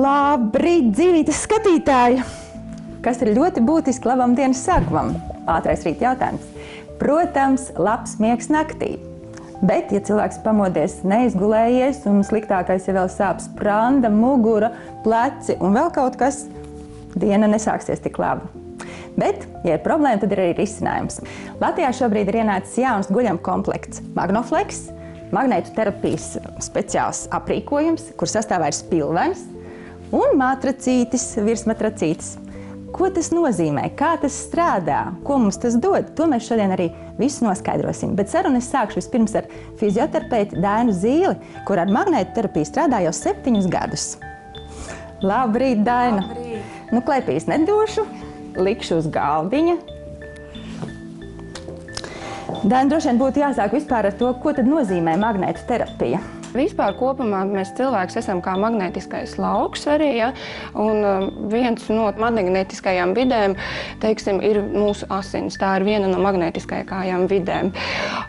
Labrīt, dzīvītes skatītāji! Kas ir ļoti būtiski labam dienas sākumam? Ātrais rīta jautājums. Protams, labs miegs naktī. Bet, ja cilvēks pamodies neizgulējies un sliktākais, ja vēl sāp spranda, mugura, pleci un vēl kaut kas, diena nesāksies tik labi. Bet, ja ir problēma, tad ir arī risinājums. Latvijā šobrīd ir ienācis jauns guļam komplekts Magnoflex, magnētu terapijas speciāls aprīkojums, kur sastāvā ir spilvens un matracītis, virsmatracītis. Ko tas nozīmē? Kā tas strādā? Ko mums tas dod? To mēs šodien arī visu noskaidrosim. Bet sarunu es sākšu vispirms ar fizioterapeitu Dainu Zīli, kur ar magnētu terapiju strādā jau 7 gadus. Labrīt, Daina! Labrīt! Nu, klēpīs nedošu, likšu uz galdiņa. Daina, droši vien būtu jāsāk vispār ar to, ko tad nozīmē magnētu terapija. Vispār kopumā mēs cilvēks esam kā magnētiskais lauks arī, ja? Un viens no magnētiskajām vidēm, teiksim, ir mūsu asins. Tā ir viena no magnētiskajām vidēm.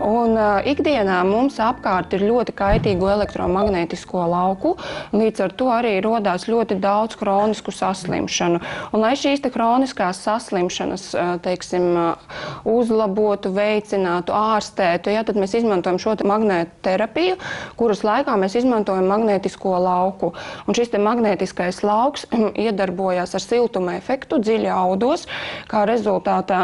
Un ikdienā mums apkārt ir ļoti kaitīgu elektromagnētisko lauku, līdz ar to arī rodās ļoti daudz kronisku saslimšanu. Un lai šīs kroniskās saslimšanas, teiksim, uzlabotu, veicinātu, ārstētu, ja, tad mēs izmantojam šo magnētu terapiju, kuras laikā mēs izmantojam magnētisko lauku. Un šis magnētiskais lauks iedarbojās ar siltuma efektu dziļi audos, kā rezultātā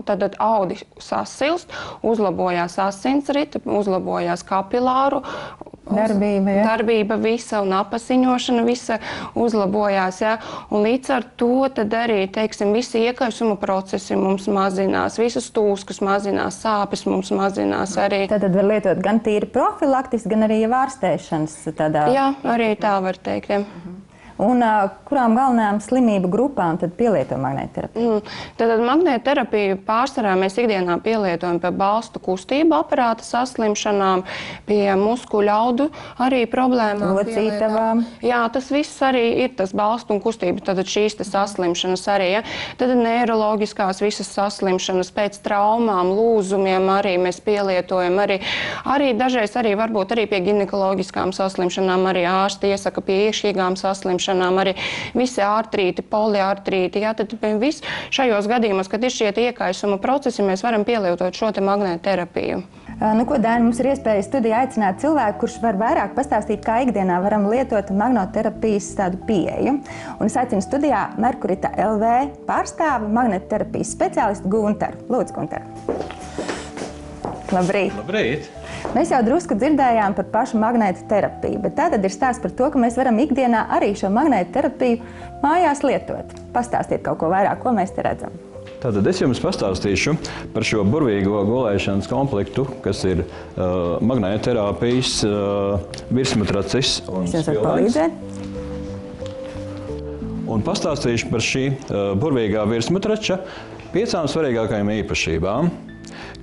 tad audi sasilst, uzlabojās asinsrite, uzlabojās kapilāru darbība visa un apasiņošana visa uzlabojās. Ja? Un līdz ar to tad arī, teiksim, visi iekaisuma procesi mums mazinās, visas tūskas mazinās, sāpes mums mazinās arī. Tad var lietot gan tīri profilaktiski, gan arī ārstēšanas tādā... Jā, arī tā var teikt, ja. Un kurām galvenajām slimību grupām tad pielieto magnētterapiju? Tad magnētterapiju pārsvarā mēs ikdienā pielietojam pie balstu kustību aparāta saslimšanām, pie muskuļu audu arī problēmām. Locītavām. Jā, tas viss arī ir tas balstu un kustība, tad šīs saslimšanas arī. Ja? Tad neiroloģiskās visas saslimšanas pēc traumām, lūzumiem arī mēs pielietojam. Arī dažreiz arī varbūt arī pie ginekoloģiskām saslimšanām, arī ārsti iesaka pie iekšķīgām saslimšanām. Arī visi artrīti, poliartrīti. Jā, tad viss šajos gadījumos, kad ir šie iekaisuma procesi, mēs varam pielietot šo magnētterapiju. Nu, ko, Daina, mums ir iespēja studijā aicināt cilvēku, kurš var vairāk pastāstīt, kā ikdienā varam lietot magnētterapijas tādu pieeju. Un es aicinu studijā Merkurita LV pārstāvi magnētterapijas speciālistu Guntaru. Lūdzu, Guntar. Labrīt! Labrīt! Mēs jau drusku dzirdējām par pašu magnētu terapiju, bet tā tad ir stāsts par to, ka mēs varam ikdienā arī šo magnētu terapiju mājās lietot. Pastāstiet kaut ko vairāk, ko mēs te redzam. Tātad es jums pastāstīšu par šo burvīgo gulēšanas komplektu, kas ir magnētu terapijas virsmatracis un Es jums varu palīdzēt. Un pastāstīšu par šī burvīgā virsmatrača 5 svarīgākajām īpašībām.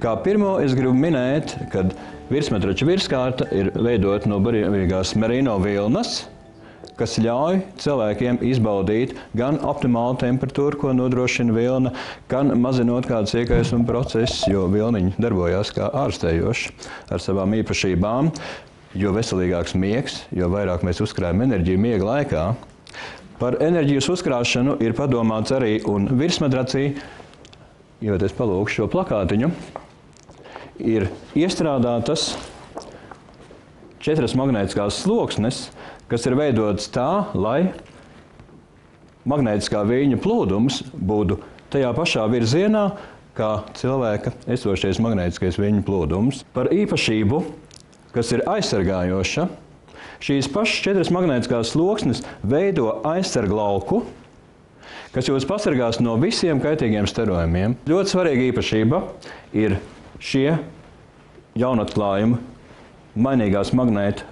Kā pirmo es gribu minēt, kad virsmatrača virskārta ir veidota no burvīgās merino vilnas, kas ļauj cilvēkiem izbaudīt gan optimālu temperatūru, ko nodrošina vilna, gan mazinot kādus iekaisuma procesus, jo vilniņi darbojās kā ārstējoši ar savām īpašībām. Jo veselīgāks miegs, jo vairāk mēs uzkrājam enerģiju miega laikā. Par enerģijas uzkrāšanu ir padomāts arī un virsmatracī, jo es palūkšu šo plakātiņu, ir iestrādātas 4 magnētiskās sloksnes, kas ir veidotas tā, lai magnētiskā viļņu plūdums būtu tajā pašā virzienā, kā cilvēka esošais magnētiskais viļņu plūdums. Par īpašību, kas ir aizsargājoša, šīs pašas 4 magnētiskās sloksnes veido aizsarglauku, kas jūs pasargās no visiem kaitīgiem starojumiem. Ļoti svarīga īpašība ir šie jaunatklājumi mainīgās magnētu,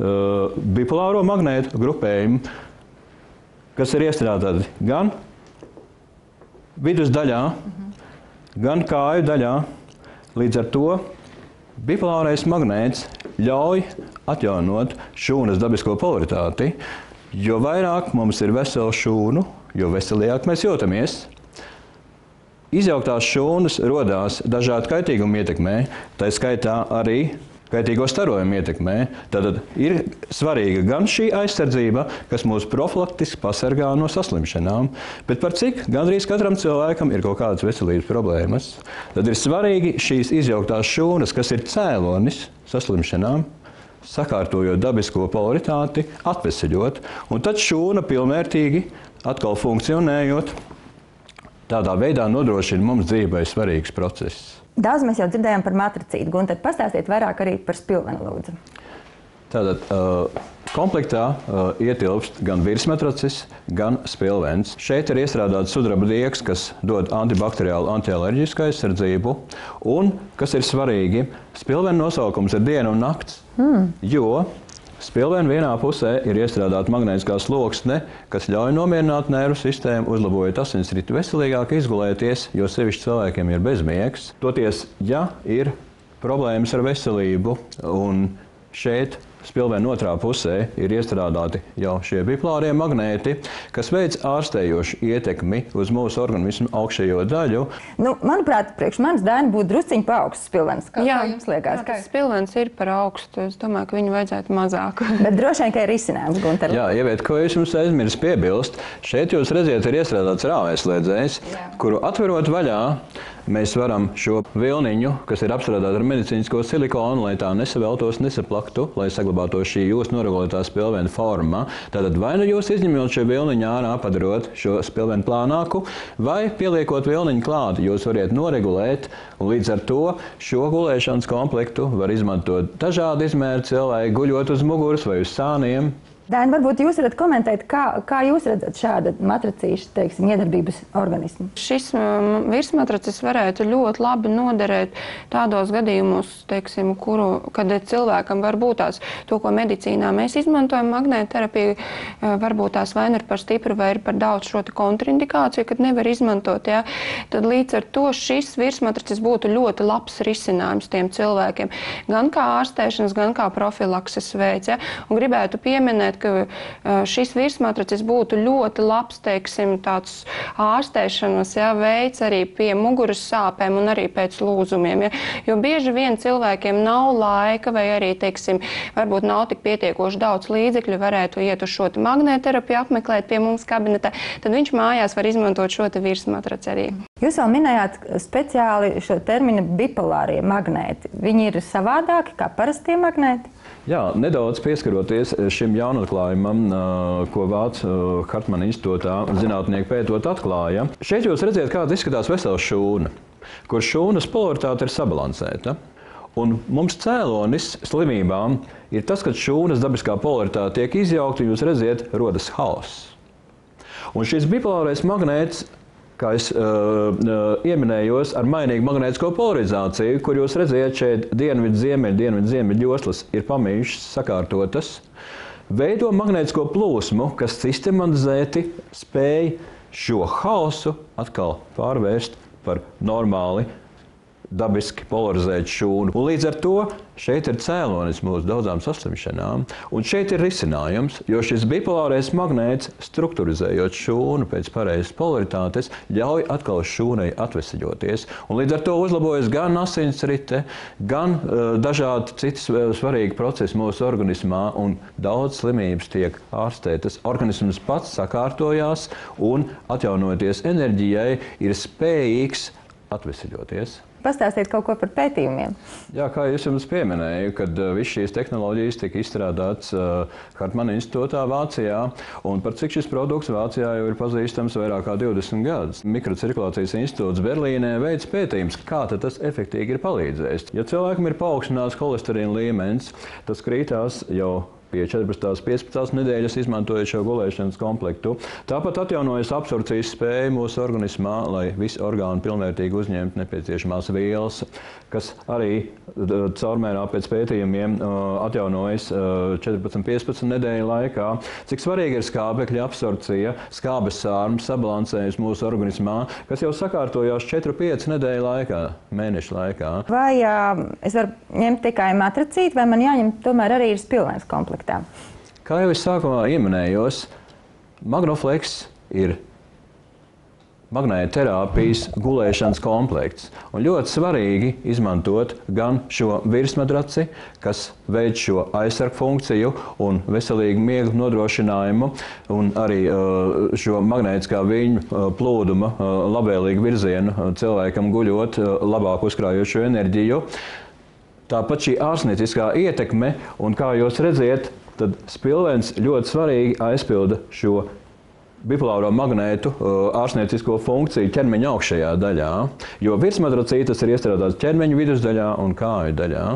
bipolāro magnētu grupējumi, kas ir iestrādāti gan vidus daļā, gan kāju daļā. Līdz ar to bipolārais magnēts ļauj atjaunot šūnas dabisko polaritāti. Jo vairāk mums ir veselu šūnu, jo veselīgāk mēs jūtamies. Izjauktās šūnas rodās dažādu kaitīgumu ietekmē, tā skaitā arī kaitīgo starojumu ietekmē. Tad ir svarīga gan šī aizsardzība, kas mūs profilaktiski pasargā no saslimšanām, bet par cik gandrīz katram cilvēkam ir kaut kādas veselības problēmas. Tad ir svarīgi šīs izjauktās šūnas, kas ir cēlonis saslimšanām, sakārtojot dabisko polaritāti, atveseļot, un tad šūna pilnvērtīgi atkal funkcionējot, tādā veidā nodrošina mums dzīvē svarīgs process. Daudz mēs jau dzirdējām par matricīti. Gunter, pastāstiet vairāk arī par spilvenu, lūdzu. Tātad komplektā ietilpst gan virsmatracis, gan spilvens. Šeit ir iestrādāts sudraba diegs, kas dod antibakteriālu, antialerģisku aizsardzību. Un, kas ir svarīgi, spilvena nosaukums ir diena un nakts, jo spilvena vienā pusē ir iestrādāta magnētiskā sloksne, kas ļauj nomierināt nervu sistēmu, uzlabojot asinsritu veselīgāk izgulēties, jo sevišķi cilvēkiem ir bezmiegs. Toties, ja ir problēmas ar veselību, un šeit spilvena otrā pusē ir iestrādāti jau šie bipolārie magnēti, kas veic ārstējošu ietekmi uz mūsu organismu augšējo daļu. Manuprāt, priekš manis Daina būtu drusciņi pa augstu spilvens. Kā jums liekas? Spilvens ir par augstu. Es domāju, ka viņu vajadzētu mazāk. Bet droši vien, ka ir risinājums, Gunter. Jā, ieviet, ko es jums aizmirsu piebilst. Šeit jūs redziet, ir iestrādāts rāvēslēdzējs, kuru atverot vaļā, mēs varam šo vilniņu, kas ir apstrādāta ar medicīnisko silikonu, lai tā nesaveltos, nesaplaktu, lai saglabātos šī jūsu noregulētā spilvena forma. Tātad vai nu jūs izņemot šo vilniņu ārā, padarot šo spilvenu plānāku, vai pieliekot vilniņu klāt, jūs variet noregulēt, un līdz ar to šo gulēšanas komplektu var izmantot dažādi izmēri cilvēki, guļot uz muguras vai uz sāniem. Daina, varbūt jūs varat komentēt, kā jūs redzat šāda matricīša, teiksim, iedarbības organismu? Šis virsmatracis varētu ļoti labi noderēt tādos gadījumos, teiksim, kad cilvēkam var būt tās, to, ko medicīnā mēs izmantojam, magnētterapiju, varbūt tās vai ir par stipru, vai ir par daudz šo kontraindikāciju, kad nevar izmantot, ja? Tad līdz ar to šis virsmatracis būtu ļoti labs risinājums tiem cilvēkiem, gan kā ārstēšanas, gan kā profilakses veids, ja? Un gribētu pieminēt, ka šis virsmatracis būtu ļoti labs, teiksim, tāds ārstēšanas veids arī pie muguras sāpēm un arī pēc lūzumiem. Ja? Jo bieži vien cilvēkiem nav laika vai arī, teiksim, varbūt nav tik pietiekoši daudz līdzekļu, varētu iet uz šo magnētterapiju apmeklēt pie mums kabinetā, tad viņš mājās var izmantot šo virsmatraci arī. Jūs vēl minējāt speciāli šo terminu bipolārie magnēti. Viņi ir savādāki kā parastie magnēti? Jā, nedaudz pieskaroties šim jaunatklājumam, ko Vācu Hartmana institūtā zinātnieki pētot atklāja. Šeit jūs redzat, kāda izskatās vesela šūna, kur šūnas polaritāte ir sabalansēta. Un mums cēlonis slimībām ir tas, ka šūnas dabiskā polaritāte tiek izjaukta, un jūs redzat, rodas haoss. Un šis bipolārais magnēts, kā es ieminējos, ar mainīgu magnētisko polarizāciju, kur jūs redzat, šeit dienvidu-ziemeļu joslas ir pamījušas, sakārtotas, veido magnētisko plūsmu, kas sistematizēti spēj šo haosu atkal pārvērst par normāli, dabiski polarizēt šūnu. Un līdz ar to šeit ir cēlonis mūsu daudzām saslimšanām. Un šeit ir risinājums, jo šis bipolārais magnēts, strukturizējot šūnu pēc pareizas polaritātes, ļauj atkal šūnai atveseļoties. Un līdz ar to uzlabojas gan asinsrite, gan dažādi citi svarīgi procesi mūsu organismā, un daudz slimības tiek ārstētas. Organisms pats sakārtojās un, atjaunoties enerģijai, ir spējīgs atveseļoties. Pastāstiet kaut ko par pētījumiem. Jā, kā es jums pieminēju, kad visas šīs tehnoloģijas tika izstrādātas Hartmana institūtā Vācijā, un par cik šis produkts Vācijā jau ir pazīstams vairāk kā 20 gadus. Mikrocirkulācijas institūts Berlīnē veids pētījums, kā tas efektīgi ir palīdzējis. Ja cilvēkam ir paaugstināts holesterīna līmenis, tas krītās jau pie 14. 15. nedēļas, izmantojot šo gulēšanas komplektu. Tāpat atjaunojas absorpcijas spēja mūsu organismā, lai visi orgāni pilnvērtīgi uzņemtu nepieciešamās vielas, kas arī caurmērā pēc pētījumiem atjaunojas 14-15 nedēļu laikā. Cik svarīga ir skābekļa absorpcija, skābes sārmas sabalansējas mūsu organismā, kas jau sakārtojās 4-5 nedēļu laikā, mēnešu laikā. Vai es varu ņemt tikai matricīti, vai man jāņem tomēr arī ir spilvens komplekts? Kā jau es sākumā ieminējos, Magnoflex ir magnētterapijas gulēšanas komplekts. Un ļoti svarīgi izmantot gan šo virsmatraci, kas veic šo aizsargu funkciju un veselīgu miegu nodrošinājumu, un arī šo magnētiskā viļņu plūduma labvēlīgu virzienu cilvēkam guļot, labāk uzkrājot šo enerģiju. Tāpat šī ārstnieciskā ietekme, un kā jūs redziet, tad spilvens ļoti svarīgi aizpilda šo bipolāro magnētu ārstniecisko funkciju ķermeņa augšējā daļā, jo virsmatracītes ir iestrādātas ķermeņa vidusdaļā un kāju daļā.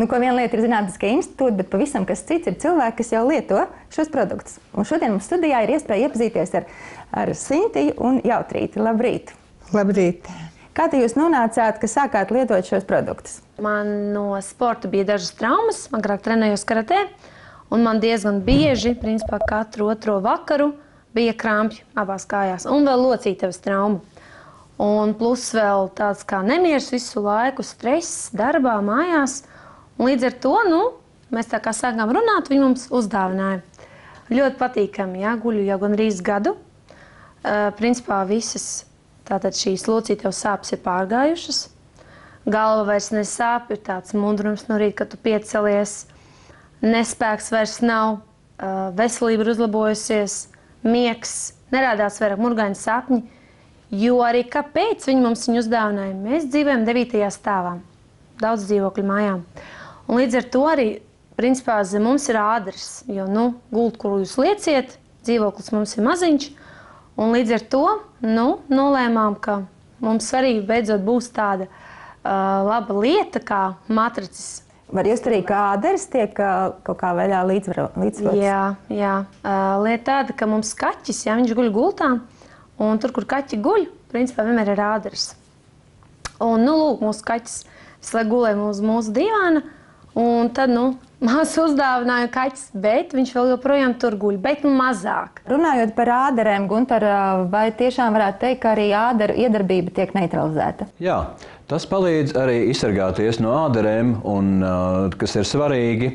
Nu, ko viena lieta ir zinātniskie institūti, bet pavisam kas cits ir cilvēki, kas jau lieto šos produktus. Un šodien mums studijā ir iespēja iepazīties ar Sintiju un Jautrīti. Labrīt! Labrīt! Kā te jūs nonācāt, ka sākāt lietot šos produktus? Man no sporta bija dažas traumas, agrāk trenējos karatē, un man diezgan bieži, principā katru otro vakaru, bija krampji abās kājās, un vēl locītavas trauma. Un plus vēl tāds kā nemieris visu laiku, stress darbā, mājās. Un līdz ar to, mēs tā kā sākām runāt, viņi mums uzdāvināja. Ļoti patīkami, jā, guļu jau gandrīz gadu. Principā visas tātad šīs locītavas sāpes ir pārgājušas. Galva vairs nesāp, ir tāds mundrums no rīta, kad tu piecelies. Nespēks vairs nav, veselība ir uzlabojusies. Miegs, nerādās vairāk murgaini sapņi, jo arī kāpēc viņi mums viņu uzdāvināja? Mēs dzīvojam 9. stāvā, daudz dzīvokļu mājām. Un līdz ar to arī, principā, zem mums ir ādres, jo, gultu, kur jūs lieciet, dzīvoklis mums ir maziņš, un līdz ar to, nolēmām, ka mums svarīgi beidzot būs tāda laba lieta kā matracis. Var just arī, ka āderis tiek kaut kā veidā līdzsvarots? Jā. Lieta tāda, ka mums kaķis, viņš guļ gultā, un tur, kur kaķi guļ, principā vienmēr ir āderis. Un, lūk, mūsu kaķis visu laiku gulēja uz mūsu divāna, un tad, māsa uzdāvināja kaķis, bet viņš vēl joprojām tur guļ, bet mazāk. Runājot par āderēm, Gunter, vai tiešām varētu teikt, ka arī āderu iedarbība tiek neutralizēta? Jā. Tas palīdz arī izsargāties no āderēm, kas ir svarīgi,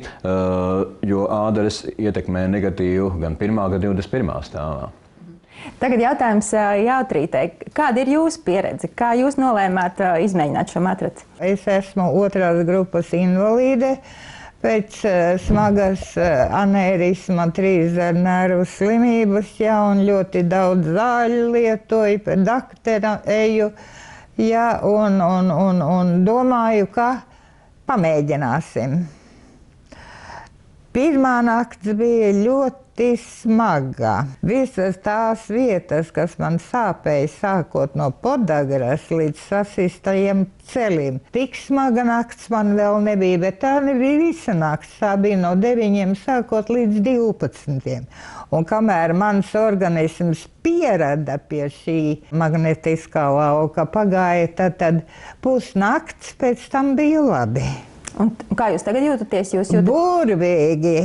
jo āderes ietekmē negatīvu gan 1. gan 21. stāvā. Tagad jautājums Jautrītei. Kāda ir jūsu pieredze? Kā jūs nolēmāt izmēģināt šo matraci? Es esmu 2. grupas invalīde. Pēc smagas anērisma 3 nervu slimības, un ļoti daudz zāļu lietoju, pie daktera eju. Jā, un domāju, ka pamēģināsim. Pirmā nakts bija ļoti smaga. Visas tās vietas, kas man sāpēja, sākot no podagras līdz sasistajiem celim. Tik smaga nakts man vēl nebija, bet tā nebija visa nakts. Tā bija no 9 sākot līdz 12. Un kamēr mans organisms pierada pie šī magnetiskā lauka, pagāja tad pusnakts, pēc tam bija labi. Un kā jūs tagad jūtaties? Burvīgi.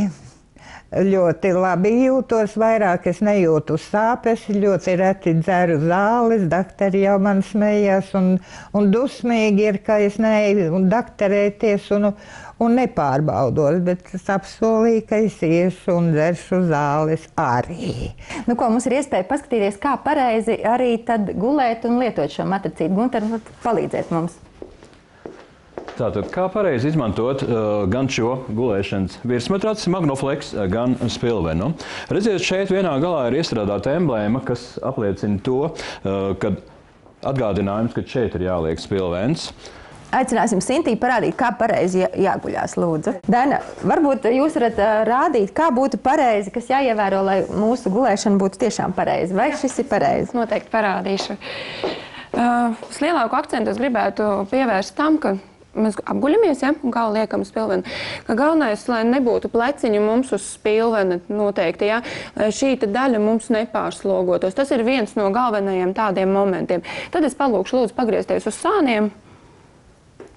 Ļoti labi jūtos, vairāk es nejūtu sāpes, ļoti reti dzeru zāles, daktari jau man smējās un dusmīgi ir, ka es neeju dakterēties un nepārbaudos, bet es apsolīju, ka es iešu un dzeršu zāles arī. Mums ir iespēja paskatīties, kā pareizi arī tad gulēt un lietot šo matracīti. Gunter, palīdziet mums. Tātad, kā pareizi izmantot gan šo gulēšanas virsmatraci, Magnoflex, gan spilvenu. Redziet, šeit vienā galā ir iestrādāta emblēma, kas apliecina to, kad atgādinājums, ka šeit ir jāliek spilvens. Aicināsim Sintiju parādīt, kā pareizi jāguļās, lūdzu. Daina, varbūt jūs varat rādīt, kā būtu pareizi, kas jāievēro, lai mūsu gulēšana būtu tiešām pareizi. Vai šis ir pareizi? Noteikti parādīšu. Lielāku akcentu es gribētu pievērst tam, ka mēs apguļamies, un kā liekam spilveni. Galvenais, lai nebūtu pleciņu mums uz spilveni noteikti, lai šī daļa mums nepārslogotos. Tas ir viens no galvenajiem tādiem momentiem. Tad es palūkšu lūdzu pagriezties uz sāniem.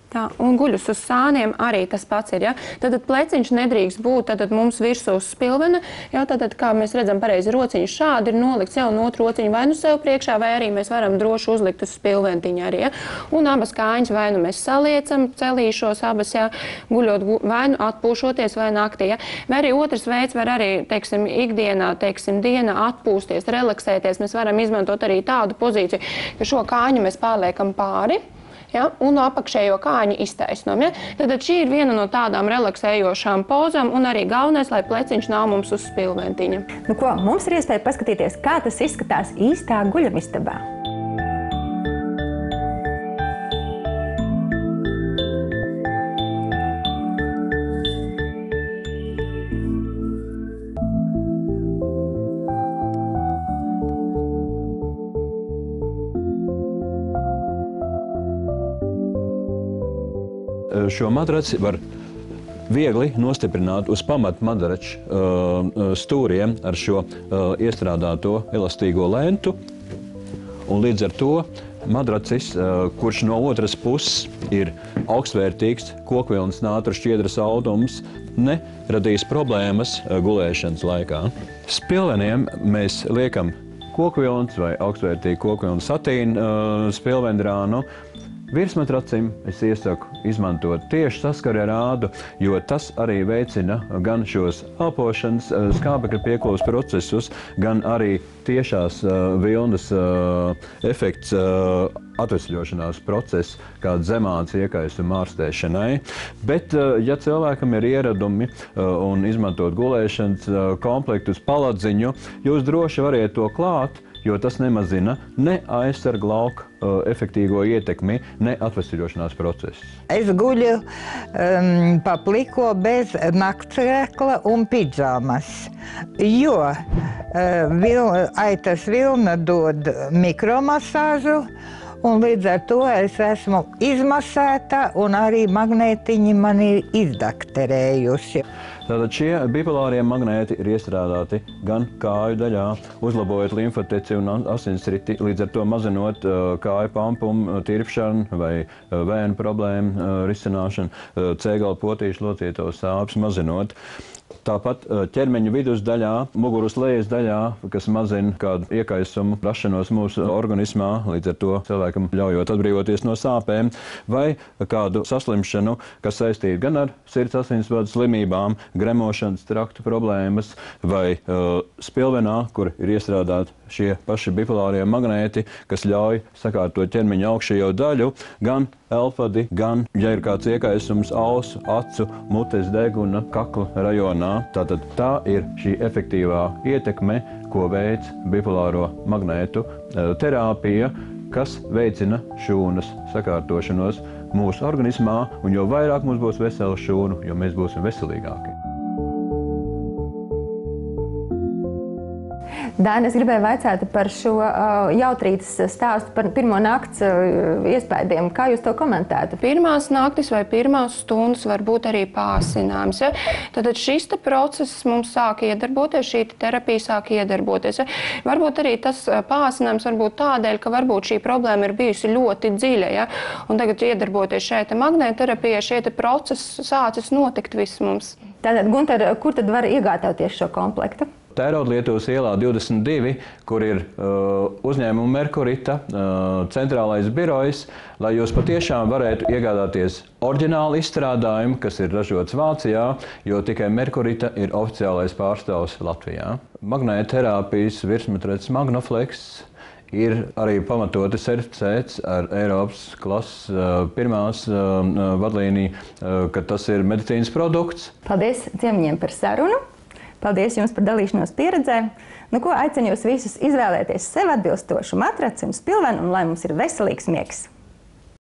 Tā, un guļus uz sāniem arī tas pats ir. Ja? Tad pleciņš nedrīkst būt mums virsū uz spilvena. Ja? Tad, kā mēs redzam, pareizi rociņš šādi ir nolikts jau un otru rociņu vai nu sev priekšā, vai arī mēs varam droši uzlikt uz spilventiņa arī. Ja? Un abas kājiņas vai nu mēs saliecam celīšos abas, ja? Guļot vai nu atpūšoties vai naktī. Ja? Vai arī otrs veids var arī, teiksim, ikdienā, teiksim, dienā atpūsties, relaksēties. Mēs varam izmantot arī tādu pozīciju, ka šo kājiņu mēs pārliekam pāri. Ja, un apakšējo kājiņu iztaisnām. Ja? Tad šī ir viena no tādām relaksējošām pozām, un arī galvenais, lai pleciņš nav mums uz spilventiņa. Nu ko, mums ir iespēja paskatīties, kā tas izskatās īstā guļamistabā. Šo matraci var viegli nostiprināt uz pamata madrača stūriem ar šo iestrādāto elastīgo lentu. Un līdz ar to madracis, kurš no otras puses ir augstvērtīgs kokvilnas nātru šķiedras audums, neradīs problēmas gulēšanas laikā. Spilveniem mēs liekam kokvilnas vai augstvērtīgu kokvilnas satīnu spilvendrānu. Virsmatracim es iesaku izmantot tieši saskari ar ādu, jo tas arī veicina gan šos elpošanas, skābekļa pieklūves procesus, gan arī tiešās vilnas efekts atvesļošanās process, kāda zemāts iekaisuma ārstēšanai. Bet, ja cilvēkam ir ieradumi un izmantot gulēšanas komplektus paladziņu, jūs droši variet to klāt, jo tas nemazina ne aizsarga lauka efektīvo ietekmi, ne atvesļošanās procesus. Es guļu pa pliko bez naktsrekla un pidžamas, jo aitas vilna dod mikromasāžu, un līdz ar to es esmu izmasēta un arī magnētiņi man ir izdakterējuši. Tātad šie bipolārie magnēti ir iestrādāti gan kāju daļā, uzlabojot limfoteci un asinsriti, līdz ar to mazinot kāju pampumu tirpšanu vai vēnu problēmu risināšanu, cēgalu potīšu locītos sāpes mazinot. Tāpat ķermeņa vidus daļā, muguras lejas daļā, kas mazina kādu iekaisumu rašanos mūsu organismā, līdz ar to cilvēkam ļaujot atbrīvoties no sāpēm, vai kādu saslimšanu, kas saistīta gan ar sirds asinsvadu slimībām, gremošanas traktu problēmas, vai spilvenā, kur ir iestrādāti šie paši bipolārie magnēti, kas ļauj sakārtot ķermeņa augšējo daļu, gan elfadi, gan, ja ir kāds iekaisums ausu, acu, mutes deguna, kakla rajonā. Tātad tā ir šī efektīvā ietekme, ko veic bipolāro magnētu terapija, kas veicina šūnas sakārtošanos mūsu organismā, un jo vairāk mums būs vesela šūnu, jo mēs būsim veselīgāki. Dāna, es gribēju vaicāt par šo Jautrītes stāstu par pirmo nakts iespējām. Kā jūs to komentētu? Pirmās naktis vai pirmās stundas var būt arī pāsināms. Ja? Tad šis process mums sāk iedarboties, šī terapija sāk iedarboties. Ja? Varbūt arī tas pāsinājums var būt tādēļ, ka varbūt šī problēma ir bijusi ļoti dziļa. Ja? Un tagad iedarboties šeit magnētterapijā, šie procesi sācis notikt viss mums. Tātad, Gunter, kur tad var iegādāties šo komplektu? Tērauda-Lietuvas ielā 22, kur ir uzņēmuma Merkurita centrālais birojs, lai jūs patiešām varētu iegādāties oriģinālu izstrādājumu, kas ir ražots Vācijā, jo tikai Merkurita ir oficiālais pārstāvs Latvijā. Magnētterapijas virsmatracis Magnoflex ir arī pamatoti certificēts ar Eiropas klases pirmās vadlīniju, ka tas ir medicīnas produkts. Paldies ciemiņiem par sarunu. Paldies jums par dalīšanos pieredzē. Nu, ko aicinu jūs visus izvēlēties sev atbilstošu matraci un spilvenu, un lai mums ir veselīgs miegs.